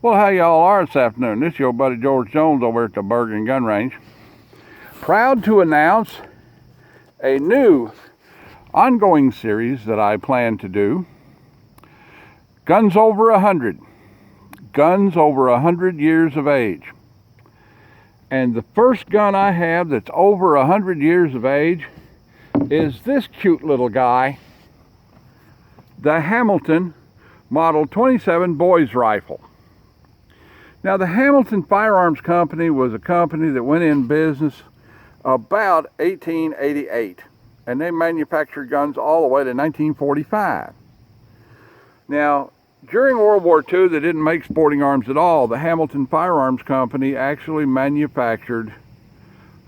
Well, how y'all are this afternoon? This is your buddy George Jones over at the Bergen Gun Range. Proud to announce a new ongoing series that I plan to do. Guns over 100. Guns over 100 years of age. And the first gun I have that's over 100 years of age is this cute little guy, the Hamalton Model 27 Boys Rifle. Now, the Hamalton Firearms Company was a company that went in business about 1888, and they manufactured guns all the way to 1945. Now, during World War II, they didn't make sporting arms at all. The Hamalton Firearms Company actually manufactured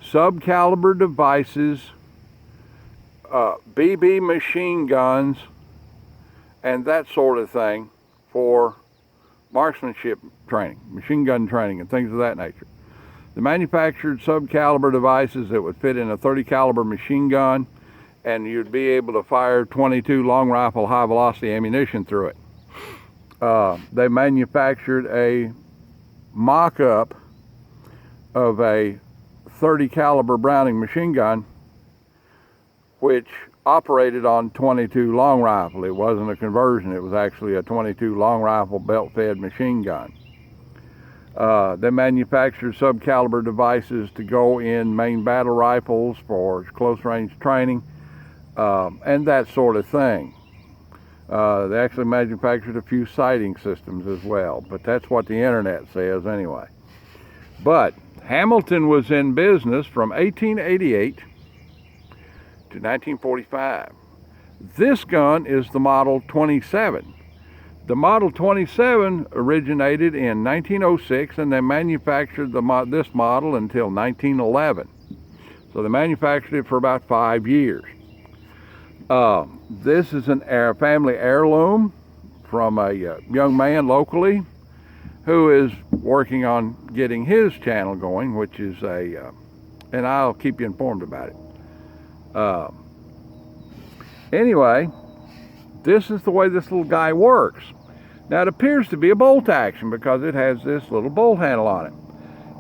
sub-caliber devices, BB machine guns, and that sort of thing for marksmanship training, machine gun training, and things of that nature. They manufactured sub-caliber devices that would fit in a 30 caliber machine gun, and you'd be able to fire 22 long rifle high velocity ammunition through it. They manufactured a mock-up of a 30 caliber Browning machine gun, which operated on 22 long rifle. It wasn't a conversion, it was actually a 22 long rifle belt-fed machine gun. They manufactured sub-caliber devices to go in main battle rifles for close-range training, and that sort of thing. They actually manufactured a few sighting systems as well, but that's what the internet says anyway. But Hamalton was in business from 1888 to 1945. This gun is the Model 27. The Model 27 originated in 1906, and they manufactured this model until 1911. So they manufactured it for about 5 years. This is an family heirloom from a young man locally who is working on getting his channel going, which is and I'll keep you informed about it. Anyway, this is the way this little guy works. Now, it appears to be a bolt action because it has this little bolt handle on it.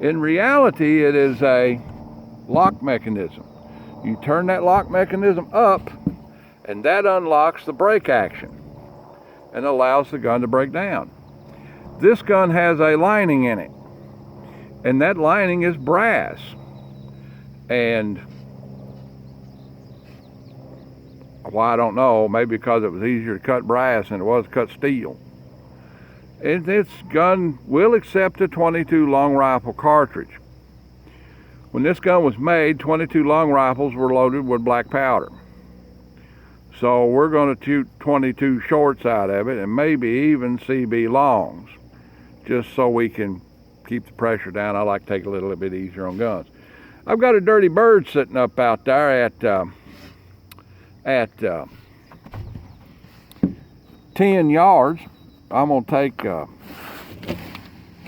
In reality, it is a lock mechanism. You turn that lock mechanism up, and that unlocks the break action and allows the gun to break down. This gun has a lining in it, and that lining is brass. And why, I don't know, maybe because it was easier to cut brass than it was to cut steel. And this gun will accept a 22 long rifle cartridge. When this gun was made, 22 long rifles were loaded with black powder. So we're going to shoot 22 shorts out of it, and maybe even CB longs, just so we can keep the pressure down. I like to take a little bit easier on guns. I've got a dirty bird sitting up out there at 10 yards. I'm going to take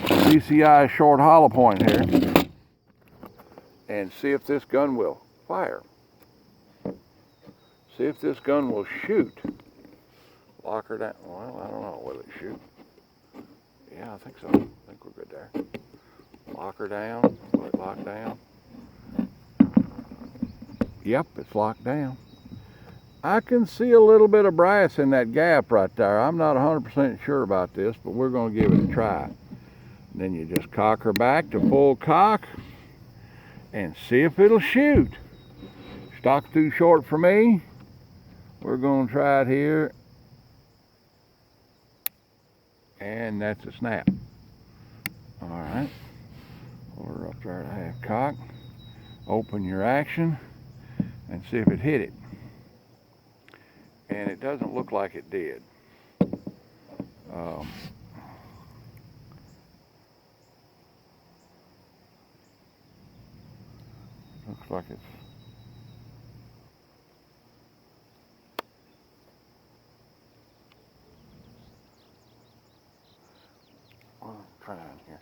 DCI short hollow point here and see if this gun will fire. See if this gun will shoot. Lock her down. Well, I don't know. Will it shoot? Yeah, I think so. I think we're good there. Lock her down. Will it lock down? Yep, it's locked down. I can see a little bit of brass in that gap right there. I'm not 100% sure about this, but we're going to give it a try. And then you just cock her back to full cock and see if it'll shoot. Stock too short for me. We're going to try it here. And that's a snap. All right. Hold her up there at half cock. Open your action and see if it hit it. And it doesn't look like it did. Looks like it's... Well, I'm trying here.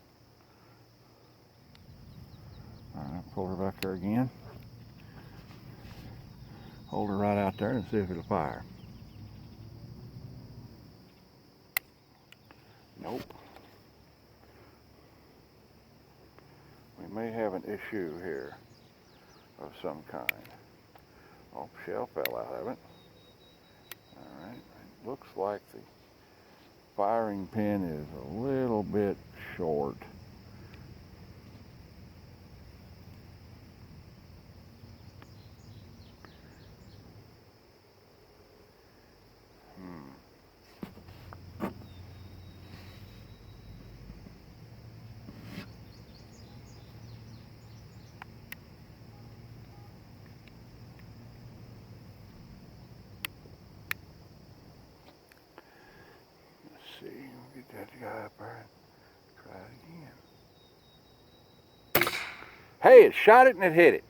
All right, pull her back there again. Hold her right out there and see if it'll fire. Nope. may have an issue here of some kind. Oh, shell fell out of it. All right, it looks like the firing pin is a little bit short. See, we'll get that guy up there and try it again. Hey, it shot it and it hit it.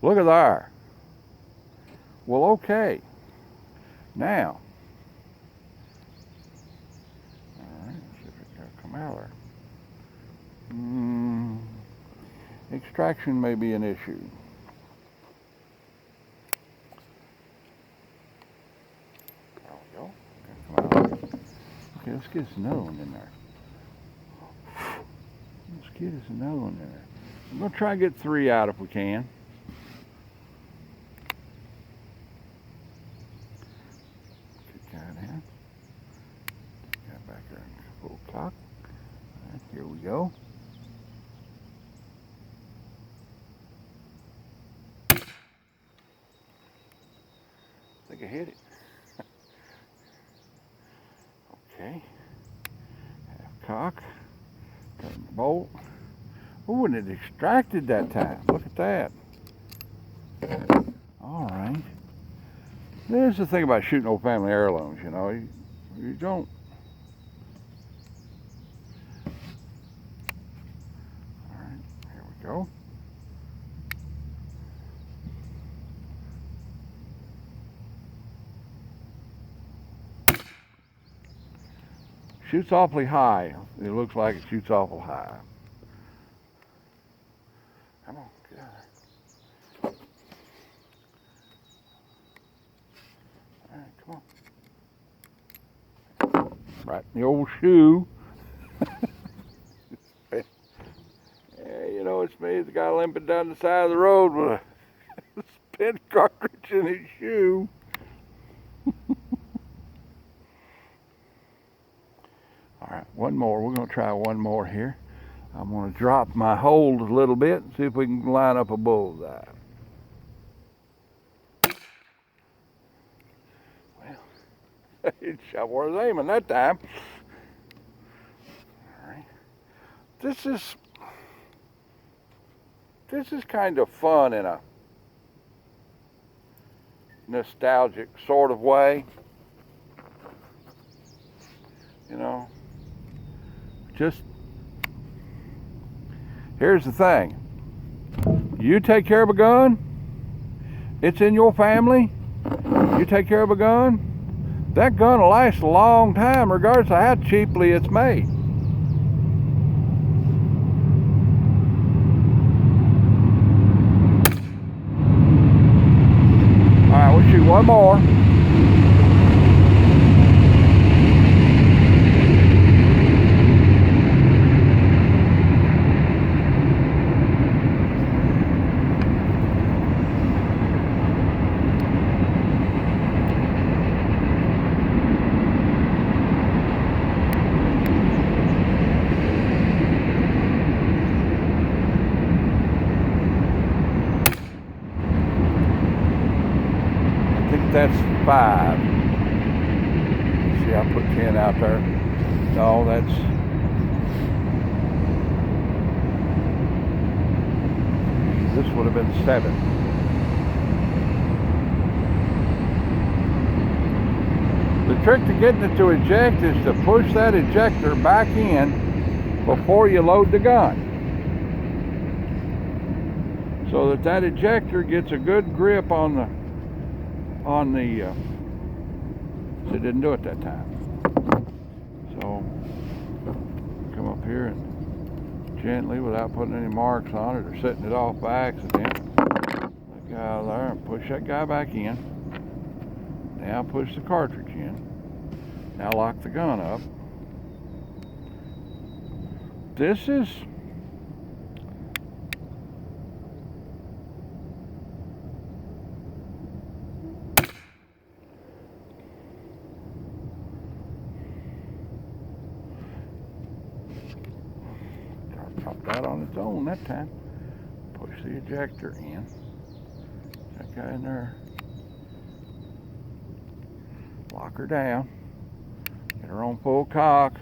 Look at there. Well, okay. Now, all right, see if it can come out there. Extraction may be an issue. There we go. Come out. Okay, let's get us another one in there. Let's get us another one in there. I'm going to try and get 3 out if we can. Get that in. Get that back there in full cock. All right, here we go. I think I hit it. Okay. Half cock. Got the bolt. Oh, and it extracted that time. Look at that. All right. There's the thing about shooting old family heirlooms, you know. You don't. All right, here we go. Shoots awfully high. It looks like it shoots awful high. Come on, get out of there. All right, come on. Right in the old shoe. Yeah, you know, it's me. The guy limping down the side of the road with a spent cartridge in his shoe. All right, one more. We're going to try one more here. I'm going to drop my hold a little bit and see if we can line up a bullseye. Well, it shot where I was aiming that time. All right. This is kind of fun in a nostalgic sort of way. You know, just here's the thing. You take care of a gun, it's in your family, you take care of a gun, that gun will last a long time regardless of how cheaply it's made. All right, we'll shoot one more. That's 5. See, I put 10 out there. No, that's this would have been 7. The trick to getting it to eject is to push that ejector back in before you load the gun, so that that ejector gets a good grip on the so it didn't do it that time. So come up here and gently, without putting any marks on it or setting it off by accident, let go out of there and push that guy back in. Now push the cartridge in. Now lock the gun up. Popped out on its own that time. Push the ejector in. That guy in there. Lock her down. Get her on full cock.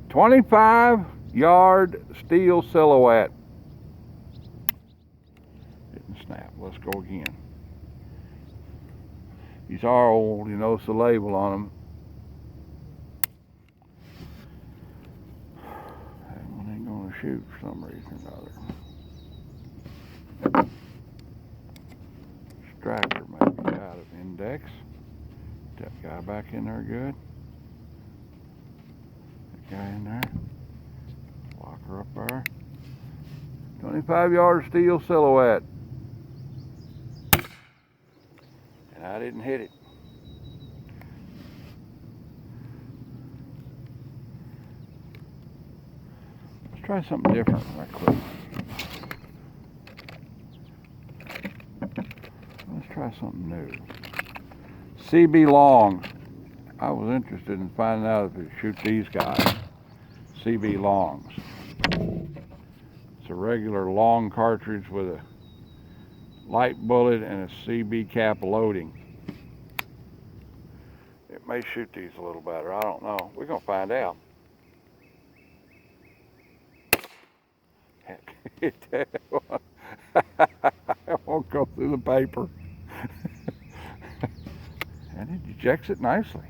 25-yard steel silhouette. Didn't snap. Let's go again. These are old, you notice the label on them. That one ain't gonna shoot for some reason or another. Striker maybe out of index. That guy back in there good. That guy in there. Lock her up there. 25-yard steel silhouette. And I didn't hit it. Let's try something different right quick. Let's try something new. CB longs. I was interested in finding out if it shoot these guys. CB longs. It's a regular long cartridge with a light bullet and a CB cap loading. It may shoot these a little better. I don't know. We're gonna find out. It won't go through the paper. And it ejects it nicely.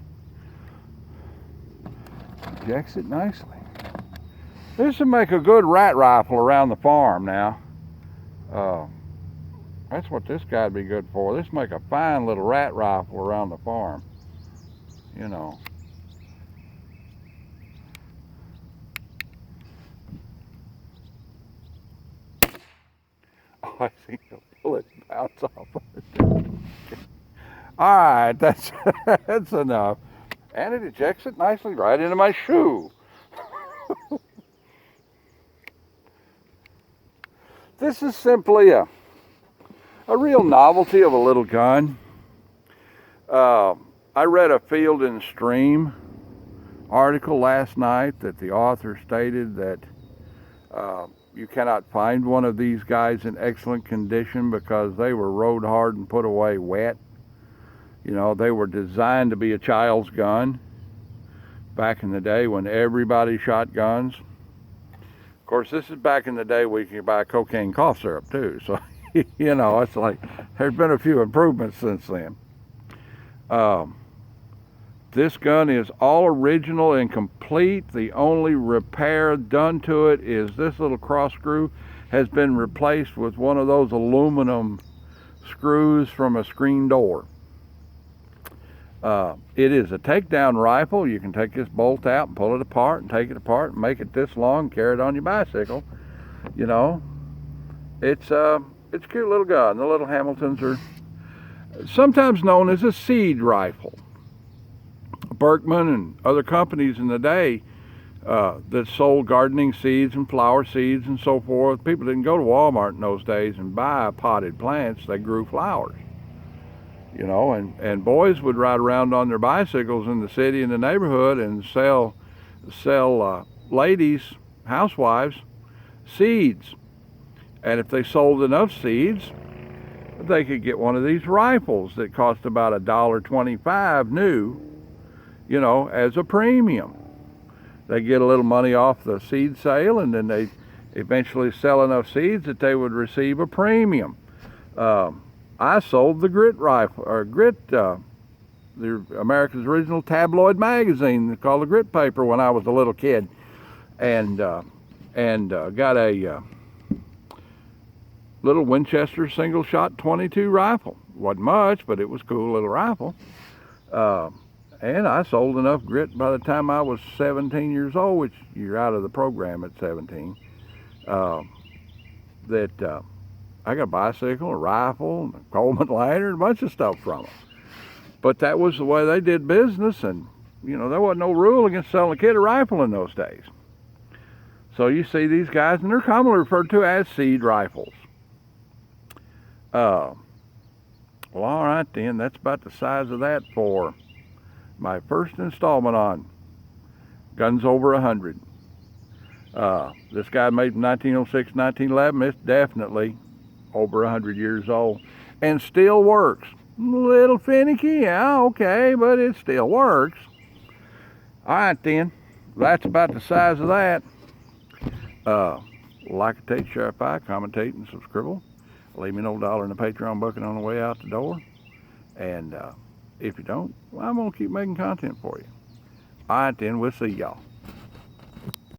Ejects it nicely. This would make a good rat rifle around the farm now. That's what this guy'd be good for. This make a fine little rat rifle around the farm. You know. Oh, I see the bullet bounce off of it. All right, that's enough. And it ejects it nicely right into my shoe. This is simply a real novelty of a little gun. I read a Field and Stream article last night that the author stated that you cannot find one of these guys in excellent condition because they were rode hard and put away wet. You know, they were designed to be a child's gun back in the day when everybody shot guns. Of course, this is back in the day where you could buy cocaine cough syrup too. So, you know, it's like there's been a few improvements since then. This gun is all original and complete. The only repair done to it is this little cross screw has been replaced with one of those aluminum screws from a screen door. It is a takedown rifle. You can take this bolt out and pull it apart and take it apart and make it this long, carry it on your bicycle. You know, it's a cute little gun. The little Hamaltons are sometimes known as a seed rifle. Berkman and other companies in the day that sold gardening seeds and flower seeds and so forth. People didn't go to Walmart in those days and buy potted plants. They grew flowers. You know, and boys would ride around on their bicycles in the city and the neighborhood and sell ladies, housewives, seeds. And if they sold enough seeds, they could get one of these rifles that cost about $1.25 new, you know, as a premium. They get a little money off the seed sale, and then they eventually sell enough seeds that they would receive a premium. I sold the Grit rifle, or Grit, the America's original tabloid magazine called the Grit paper when I was a little kid, and got a little Winchester single shot .22 rifle. Wasn't much, but it was a cool little rifle. And I sold enough Grit by the time I was 17 years old, which you're out of the program at 17, that I got a bicycle, a rifle, a Coleman lighter, and a bunch of stuff from them. But that was the way they did business, and you know, there wasn't no rule against selling a kid a rifle in those days. So you see these guys, and they're commonly referred to as seed rifles. Well, all right then, that's about the size of that for my first installment on Guns Over 100. This guy made from 1906 to 1911. It's definitely over 100 years old and still works. A little finicky, yeah, okay, but it still works. All right, then. That's about the size of that. Like, tate, share, commentate, and subscribe. Leave me no dollar in the Patreon bucket on the way out the door. And if you don't, well, I'm going to keep making content for you. All right, then. We'll see y'all.